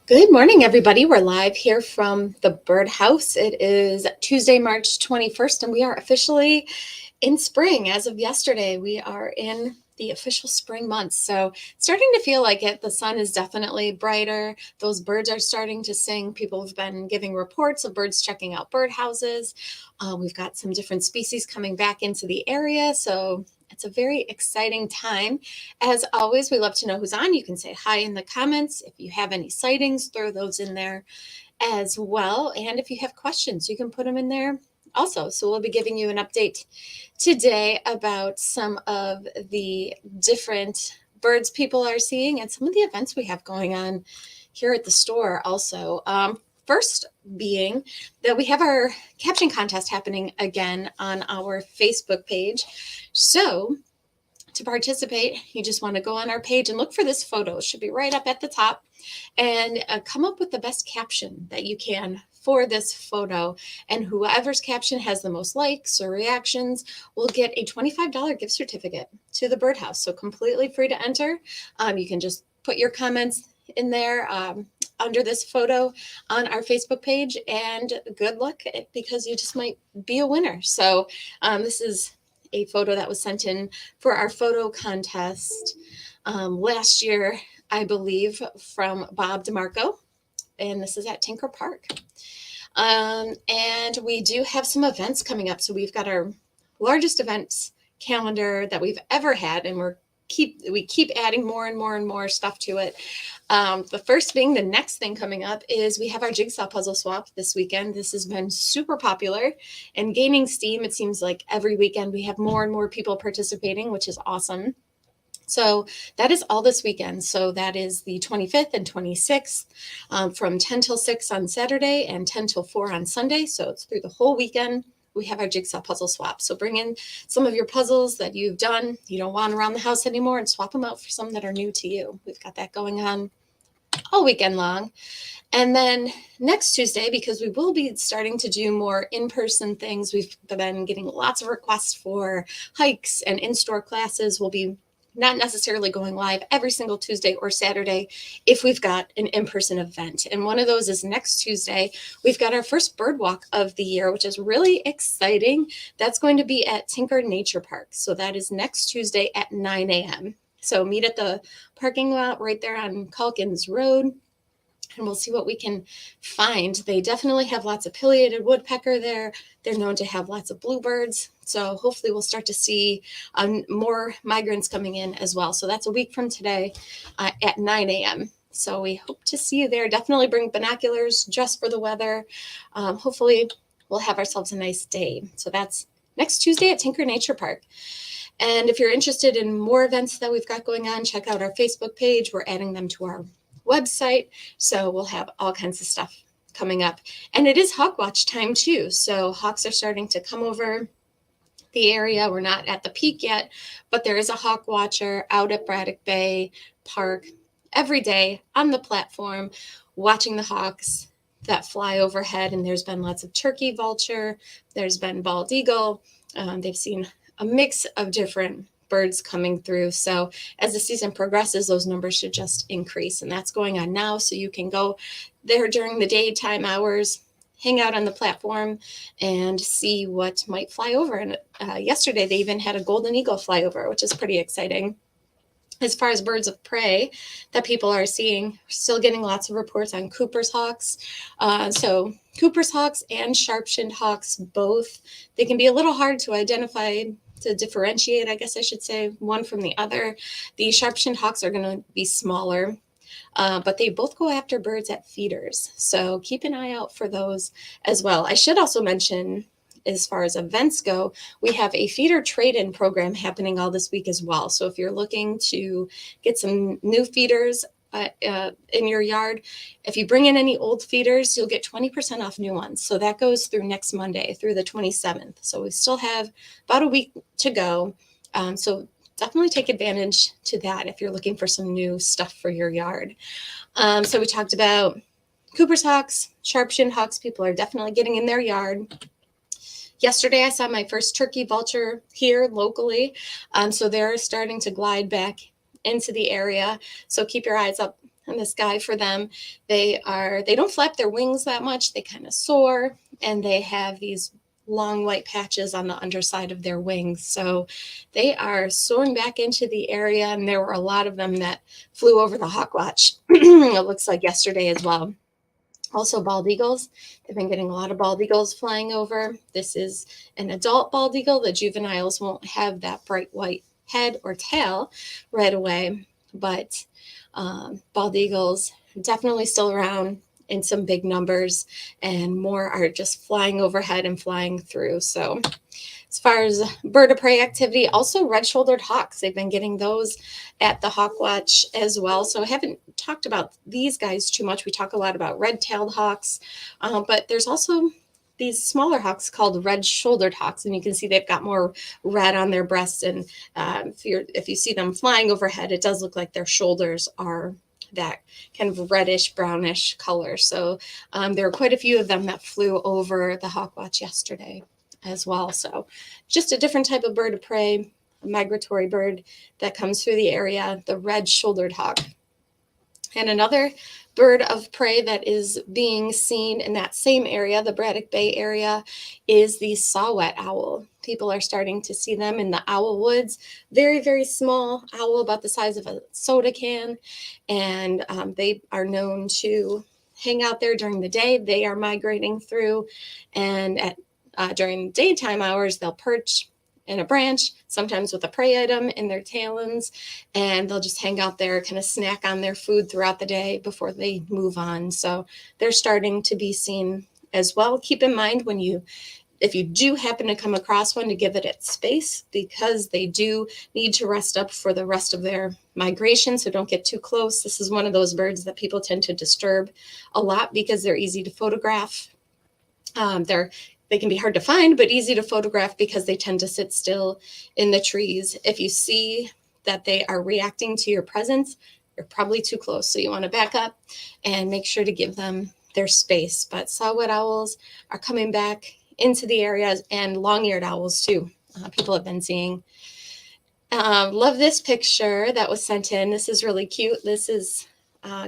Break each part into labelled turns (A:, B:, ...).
A: Good morning, everybody. We're live here from the birdhouse. It is Tuesday, March 21st, and we are officially in spring. As of yesterday, we are in the official spring months. So starting to feel like it. The sun is definitely brighter. Those birds are starting to sing. People have been giving reports of birds checking out birdhouses. We've got some different species coming back into the area. So it's a very exciting time. As always, we love to know who's on. You can say hi in the comments. If you have any sightings, throw those in there as well. And if you have questions, you can put them in there also. So we'll be giving you an update today about some of the different birds people are seeing and some of the events we have going on here at the store also. First being that we have our caption contest happening again on our Facebook page. So to participate, you just want to go on our page and look for this photo. It should be right up at the top, and come up with the best caption that you can for this photo. And whoever's caption has the most likes or reactions will get a $25 gift certificate to the birdhouse. So completely free to enter. You can just put your comments in there under this photo on our Facebook page, and good luck, because you just might be a winner. So this is a photo that was sent in for our photo contest last year, I believe, from Bob DeMarco, and this is at Tinker Park. And we do have some events coming up. So we've got our largest events calendar that we've ever had, and we keep adding more and more and more stuff to it. The first being the next thing coming up is we have our jigsaw puzzle swap this weekend. This has been super popular and gaining steam. It seems like every weekend we have more and more people participating, which is awesome. So that is all this weekend. So that is the 25th and 26th from 10 till 6 on Saturday and 10 till 4 on Sunday. So it's through the whole weekend. We have our jigsaw puzzle swap. So bring in some of your puzzles that you've done, you don't want around the house anymore, and swap them out for some that are new to you. We've got that going on all weekend long. And then next Tuesday, because we will be starting to do more in-person things, we've been getting lots of requests for hikes and in-store classes. We'll be not necessarily going live every single Tuesday or Saturday if we've got an in-person event. And one of those is next Tuesday. We've got our first bird walk of the year, which is really exciting. That's going to be at Tinker Nature Park. So that is next Tuesday at 9 a.m. So meet at the parking lot right there on Calkins Road, and we'll see what we can find. They definitely have lots of pileated woodpecker there. They're known to have lots of bluebirds. So hopefully we'll start to see more migrants coming in as well. So that's a week from today at 9 a.m. So we hope to see you there. Definitely bring binoculars just for the weather. Hopefully we'll have ourselves a nice day. So that's next Tuesday at Tinker Nature Park. And if you're interested in more events that we've got going on, check out our Facebook page. We're adding them to our website. So we'll have all kinds of stuff coming up. And it is hawk watch time too. So hawks are starting to come over the area. We're not at the peak yet, but there is a hawk watcher out at Braddock Bay Park every day on the platform, watching the hawks that fly overhead. And there's been lots of turkey vulture. There's been bald eagle. They've seen a mix of different birds coming through. So as the season progresses, those numbers should just increase. And that's going on now. So you can go there during the daytime hours, hang out on the platform, and see what might fly over. And yesterday, they even had a golden eagle fly over, which is pretty exciting. As far as birds of prey that people are seeing, we're still getting lots of reports on Cooper's hawks. So Cooper's hawks and sharp-shinned hawks, both, they can be a little hard to identify, to differentiate, I guess I should say, one from the other. The sharp-shinned hawks are going to be smaller, but they both go after birds at feeders. So keep an eye out for those as well. I should also mention, as far as events go, we have a feeder trade-in program happening all this week as well. So if you're looking to get some new feeders in your yard, if you bring in any old feeders, you'll get 20% off new ones. So that goes through next Monday, through the 27th. So we still have about a week to go. So definitely take advantage to that if you're looking for some new stuff for your yard. So we talked about Cooper's hawks, sharp-shinned hawks. People are definitely getting in their yard. Yesterday, I saw my first turkey vulture here locally. So they're starting to glide back into the area. So keep your eyes up in the sky for them. They don't flap their wings that much. They kind of soar, and they have these long white patches on the underside of their wings. So they are soaring back into the area, and there were a lot of them that flew over the hawk watch. It looks like yesterday as well. Also bald eagles. They've been getting a lot of bald eagles flying over. This is an adult bald eagle. The juveniles won't have that bright white head or tail right away, but bald eagles definitely still around in some big numbers, and more are just flying overhead and flying through. So as far as bird of prey activity, also red-shouldered hawks. They've been getting those at the Hawk Watch as well. So I haven't talked about these guys too much. We talk a lot about red-tailed hawks, but there's also these smaller hawks called red-shouldered hawks, and you can see they've got more red on their breasts. And if you see them flying overhead, it does look like their shoulders are that kind of reddish brownish color. So there were quite a few of them that flew over the Hawk Watch yesterday as well. So just a different type of bird of prey, a migratory bird that comes through the area, the red-shouldered hawk. And another bird of prey that is being seen in that same area, the Braddock Bay area, is the saw-whet owl. People are starting to see them in the owl woods. Very, very small owl, about the size of a soda can. And they are known to hang out there during the day. They are migrating through, and during daytime hours, they'll perch in a branch, sometimes with a prey item in their talons, and they'll just hang out there, kind of snack on their food throughout the day before they move on. So they're starting to be seen as well. Keep in mind if you do happen to come across one, to give it its space, because they do need to rest up for the rest of their migration. So don't get too close. This is one of those birds that people tend to disturb a lot because they're easy to photograph. They can be hard to find, but easy to photograph because they tend to sit still in the trees. If you see that they are reacting to your presence, you're probably too close. So you want to back up and make sure to give them their space. But saw-whet owls are coming back into the areas, and long-eared owls too. People have been seeing. Love this picture that was sent in. This is really cute. This is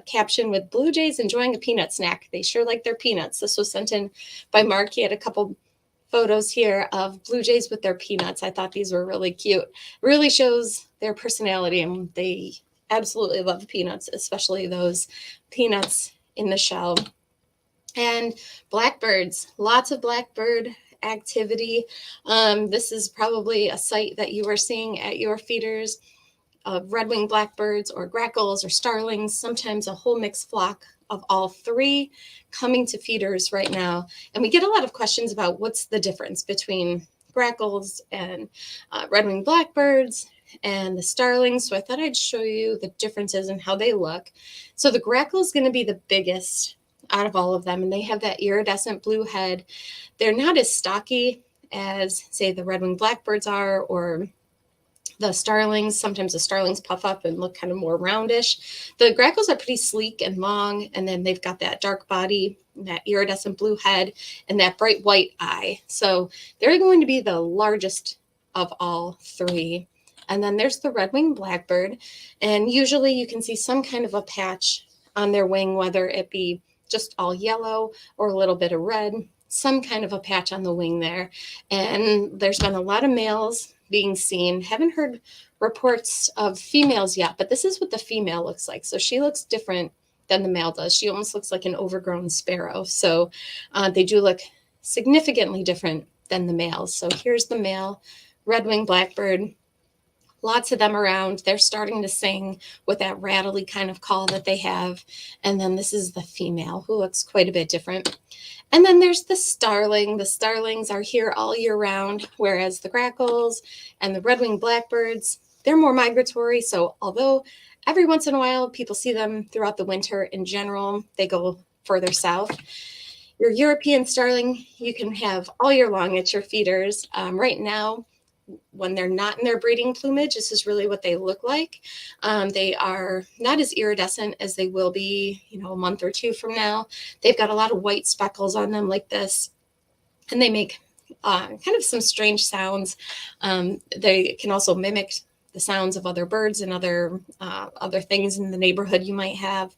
A: caption with blue jays enjoying a peanut snack. They sure like their peanuts. This was sent in by Mark. He had a couple photos here of blue jays with their peanuts. I thought these were really cute. Really shows their personality, and they absolutely love peanuts, especially those peanuts in the shell. And blackbirds, lots of blackbird activity. This is probably a sight that you are seeing at your feeders of red-winged blackbirds or grackles or starlings, sometimes a whole mixed flock of all three coming to feeders right now. And we get a lot of questions about what's the difference between grackles and red-winged blackbirds and the starlings. So I thought I'd show you the differences and how they look. So the grackle is going to be the biggest out of all of them, and they have that iridescent blue head. They're not as stocky as, say, the red-winged blackbirds are, or the starlings. Sometimes the starlings puff up and look kind of more roundish. The grackles are pretty sleek and long, and then they've got that dark body, that iridescent blue head, and that bright white eye. So they're going to be the largest of all three. And then there's the red-winged blackbird, and usually you can see some kind of a patch on their wing, whether it be just all yellow or a little bit of red, some kind of a patch on the wing there. And there's been a lot of males being seen. Haven't heard reports of females yet, but this is what the female looks like. So she looks different than the male does. She almost looks like an overgrown sparrow. So they do look significantly different than the males. So here's the male red-winged blackbird. Lots of them around. They're starting to sing with that rattly kind of call that they have. And then this is the female, who looks quite a bit different. And then there's the starling. The starlings are here all year round, whereas the grackles and the red-winged blackbirds, they're more migratory. So although every once in a while people see them throughout the winter, in general, they go further south. Your European starling, you can have all year long at your feeders. Right now, when they're not in their breeding plumage, this is really what they look like. They are not as iridescent as they will be, a month or two from now. They've got a lot of white speckles on them like this, and they make kind of some strange sounds. They can also mimic the sounds of other birds and other things in the neighborhood you might have.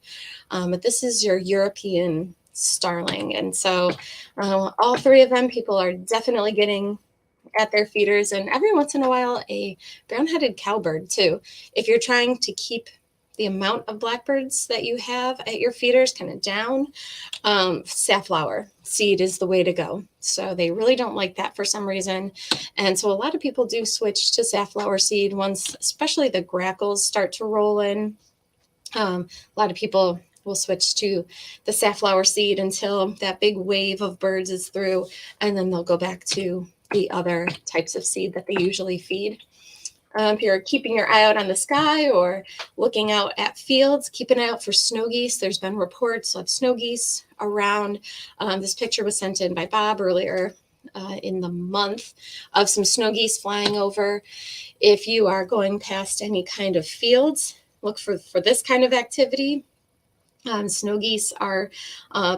A: But this is your European starling. And so all three of them, people are definitely getting at their feeders, and every once in a while a brown-headed cowbird too. If you're trying to keep the amount of blackbirds that you have at your feeders kind of down, safflower seed is the way to go. So they really don't like that for some reason. And so a lot of people do switch to safflower seed once, especially the grackles start to roll in. A lot of people will switch to the safflower seed until that big wave of birds is through, and then they'll go back to the other types of seed that they usually feed. If you're keeping your eye out on the sky or looking out at fields, keep an eye out for snow geese. There's been reports of snow geese around. This picture was sent in by Bob earlier in the month of some snow geese flying over. If you are going past any kind of fields, look for this kind of activity. Snow geese are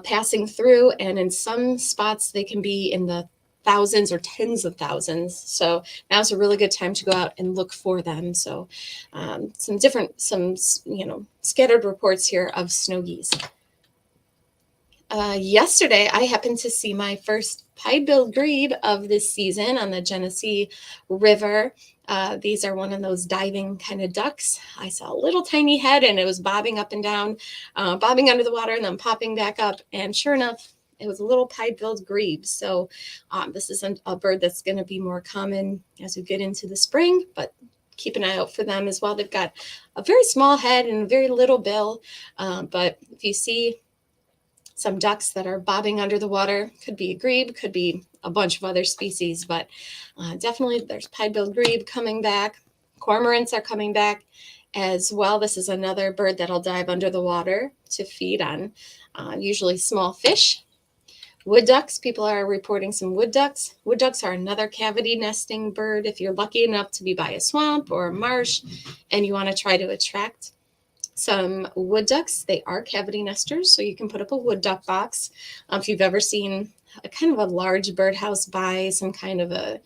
A: passing through, and in some spots they can be in the thousands or tens of thousands. So now's a really good time to go out and look for them. So some scattered reports here of snow geese. Yesterday, I happened to see my first pied-billed grebe of this season on the Genesee River. These are one of those diving kind of ducks. I saw a little tiny head, and it was bobbing up and down, bobbing under the water and then popping back up. And sure enough, it was a little pied-billed grebe. So this is a bird that's going to be more common as we get into the spring, but keep an eye out for them as well. They've got a very small head and a very little bill. But if you see some ducks that are bobbing under the water, could be a grebe, could be a bunch of other species, but definitely there's pied-billed grebe coming back. Cormorants are coming back as well. This is another bird that'll dive under the water to feed on usually small fish. Wood ducks, people are reporting some wood ducks. Wood ducks are another cavity nesting bird. If you're lucky enough to be by a swamp or a marsh and you want to try to attract some wood ducks, they are cavity nesters, so you can put up a wood duck box. If you've ever seen a kind of a large birdhouse by some kind of a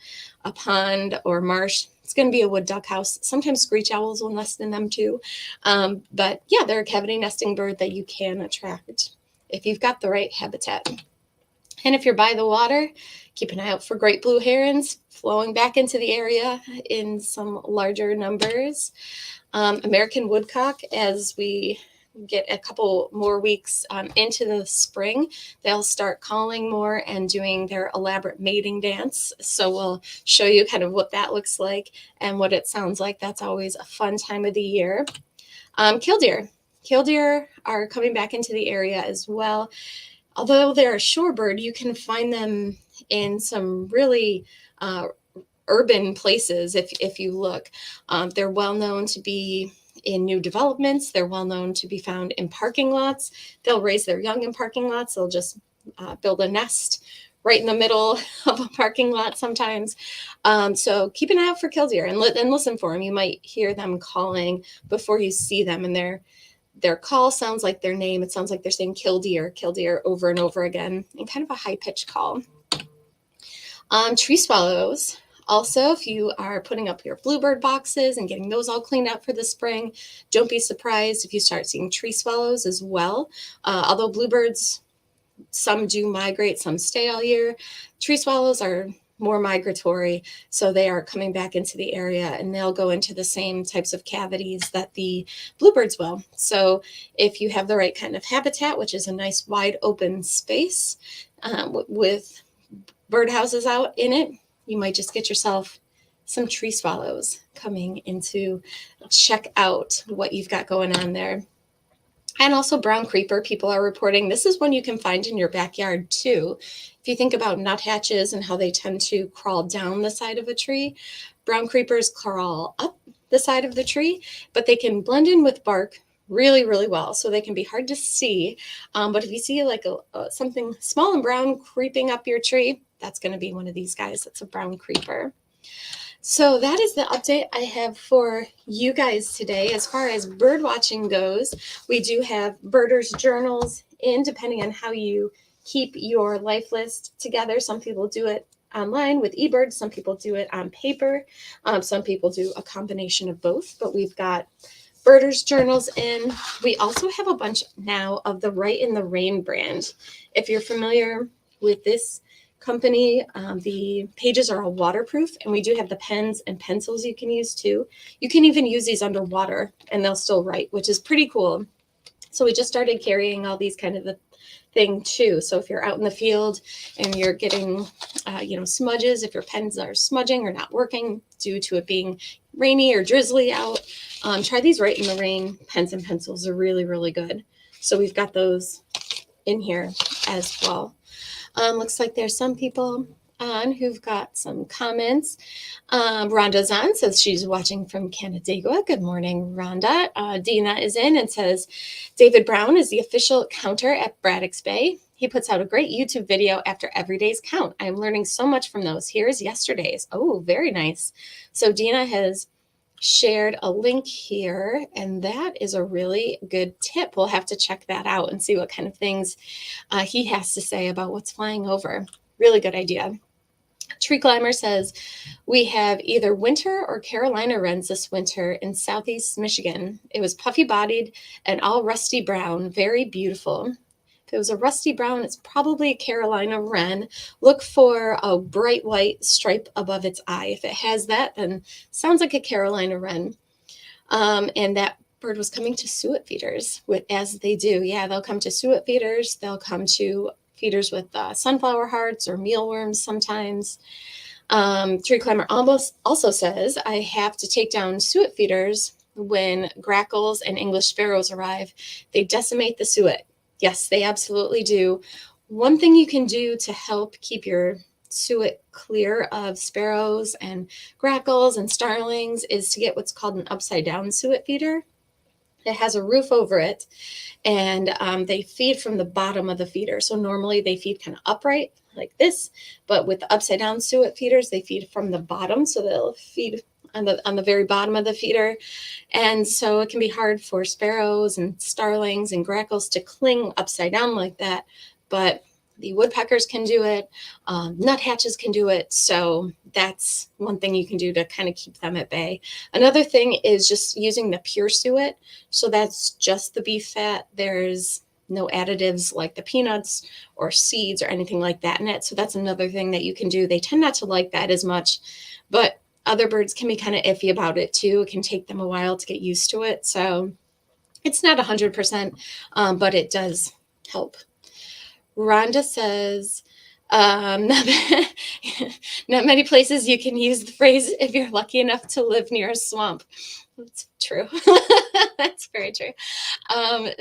A: pond or marsh, it's going to be a wood duck house. Sometimes screech owls will nest in them too. But yeah, they're a cavity nesting bird that you can attract if you've got the right habitat. And if you're by the water, keep an eye out for great blue herons flowing back into the area in some larger numbers. American woodcock, as we get a couple more weeks into the spring, they'll start calling more and doing their elaborate mating dance. So we'll show you kind of what that looks like and what it sounds like. That's always a fun time of the year. Killdeer. Killdeer are coming back into the area as well. Although they're a shorebird, you can find them in some really urban places if you look. They're well known to be in new developments. They're well known to be found in parking lots. They'll raise their young in parking lots. They'll just build a nest right in the middle of a parking lot sometimes. So keep an eye out for killdeer and listen for them. You might hear them calling before you see them, and their call sounds like their name. It sounds like they're saying killdeer, killdeer over and over again in kind of a high-pitched call. Tree swallows. Also, if you are putting up your bluebird boxes and getting those all cleaned out for the spring, don't be surprised if you start seeing tree swallows as well. Although bluebirds, some do migrate, some stay all year. Tree swallows are more migratory, so they are coming back into the area, and they'll go into the same types of cavities that the bluebirds will. So if you have the right kind of habitat, which is a nice wide open space with birdhouses out in it, you might just get yourself some tree swallows coming in to check out what you've got going on there. And also brown creeper, people are reporting. This is one you can find in your backyard too. If you think about nuthatches and how they tend to crawl down the side of a tree, brown creepers crawl up the side of the tree, but they can blend in with bark really, really well. So they can be hard to see. But if you see like something small and brown creeping up your tree, that's going to be one of these guys. That's a brown creeper. So that is the update I have for you guys today. As far as bird watching goes, we do have birders journals in, depending on how you keep your life list together. Some people do it online with eBirds. Some people do it on paper. Some people do a combination of both, but we've got birders journals in. We also have a bunch now of the Write in the Rain brand. If you're familiar with this company, the pages are all waterproof, and we do have the pens and pencils you can use too. You can even use these underwater and they'll still write, which is pretty cool. So we just started carrying all these kind of the thing too. So if you're out in the field and you're getting, smudges, if your pens are smudging or not working due to it being rainy or drizzly out, try these Write in the Rain pens and pencils. Are really, really good. So we've got those in here as well. Looks like there's some people on who've got some comments. Rhonda Zahn says she's watching from Canandaigua. Good morning, Rhonda. Dina is in and says David Brown is the official counter at Braddock's Bay. He puts out a great YouTube video after every day's count. I'm learning so much from those. Here's yesterday's. Oh, very nice. So Dina has shared a link here, and that is a really good tip. We'll have to check that out and see what kind of things he has to say about what's flying over. Really good idea. Tree Climber says, we have either winter or Carolina wrens this winter in southeast Michigan. It was puffy bodied and all rusty brown, very beautiful. If it was a rusty brown, it's probably a Carolina wren. Look for a bright white stripe above its eye. If it has that, then sounds like a Carolina wren. And that bird was coming to suet feeders, as they do. Yeah, they'll come to suet feeders. They'll come to feeders with sunflower hearts or mealworms sometimes. Tree Climber also says, I have to take down suet feeders when grackles and English sparrows arrive. They decimate the suet. Yes, they absolutely do. One thing you can do to help keep your suet clear of sparrows and grackles and starlings is to get what's called an upside down suet feeder. It has a roof over it, and they feed from the bottom of the feeder. So normally they feed kind of upright like this, but with the upside down suet feeders, they feed from the bottom. So they'll feed on the very bottom of the feeder. And so it can be hard for sparrows and starlings and grackles to cling upside down like that. But the woodpeckers can do it. Nuthatches can do it. So that's one thing you can do to kind of keep them at bay. Another thing is just using the pure suet. So that's just the beef fat. There's no additives like the peanuts or seeds or anything like that in it. So that's another thing that you can do. They tend not to like that as much, but other birds can be kind of iffy about it too. It can take them a while to get used to it. So it's not 100%, but it does help. Rhonda says, not many places you can use the phrase if you're lucky enough to live near a swamp. That's true. That's very true.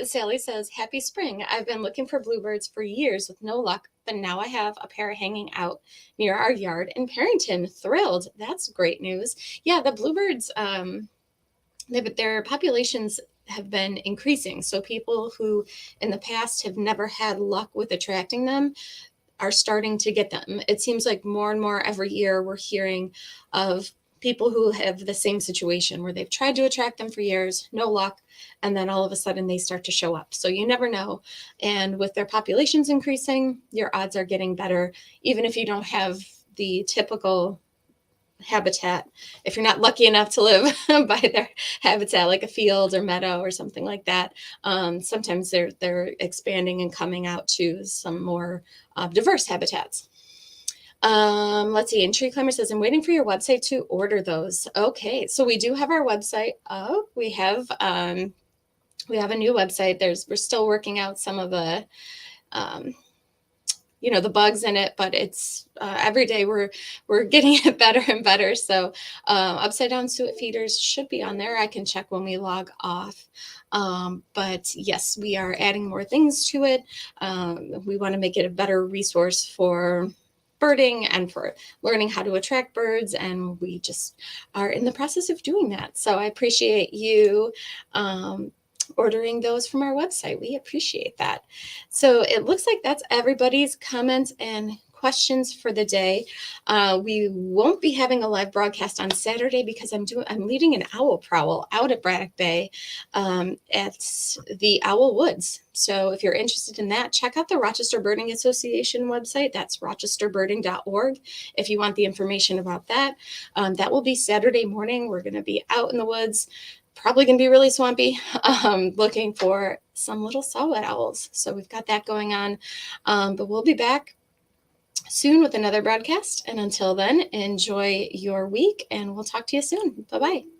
A: Sally says, happy spring. I've been looking for bluebirds for years with no luck, but now I have a pair hanging out near our yard in Perrington. Thrilled. That's great news. Yeah, the bluebirds, their populations have been increasing. So people who in the past have never had luck with attracting them are starting to get them. It seems like more and more every year we're hearing of people who have the same situation where they've tried to attract them for years, no luck, and then all of a sudden they start to show up. So you never know. And with their populations increasing, your odds are getting better, even if you don't have the typical habitat. If you're not lucky enough to live by their habitat, like a field or meadow or something like that, sometimes they're expanding and coming out to some more diverse habitats. Let's see. And Tree Climber says, I'm waiting for your website to order those. Okay, so we do have our website up. We have a new website. We're still working out some of the the bugs in it, but it's every day we're getting it better and better. So upside down suet feeders should be on there. I can check when we log off. But yes, we are adding more things to it. We want to make it a better resource for birding and for learning how to attract birds. And we just are in the process of doing that. So I appreciate you ordering those from our website. We appreciate that. So it looks like that's everybody's comments and questions for the day. We won't be having a live broadcast on Saturday because I'm leading an owl prowl out at Braddock Bay at the Owl Woods. So if you're interested in that, check out the Rochester Birding Association website. That's rochesterbirding.org if you want the information about that. That will be Saturday morning. We're going to be out in the woods, probably going to be really swampy, looking for some little saw-whet owls. So we've got that going on. But we'll be back soon with another broadcast. And until then, enjoy your week, and we'll talk to you soon. Bye-bye.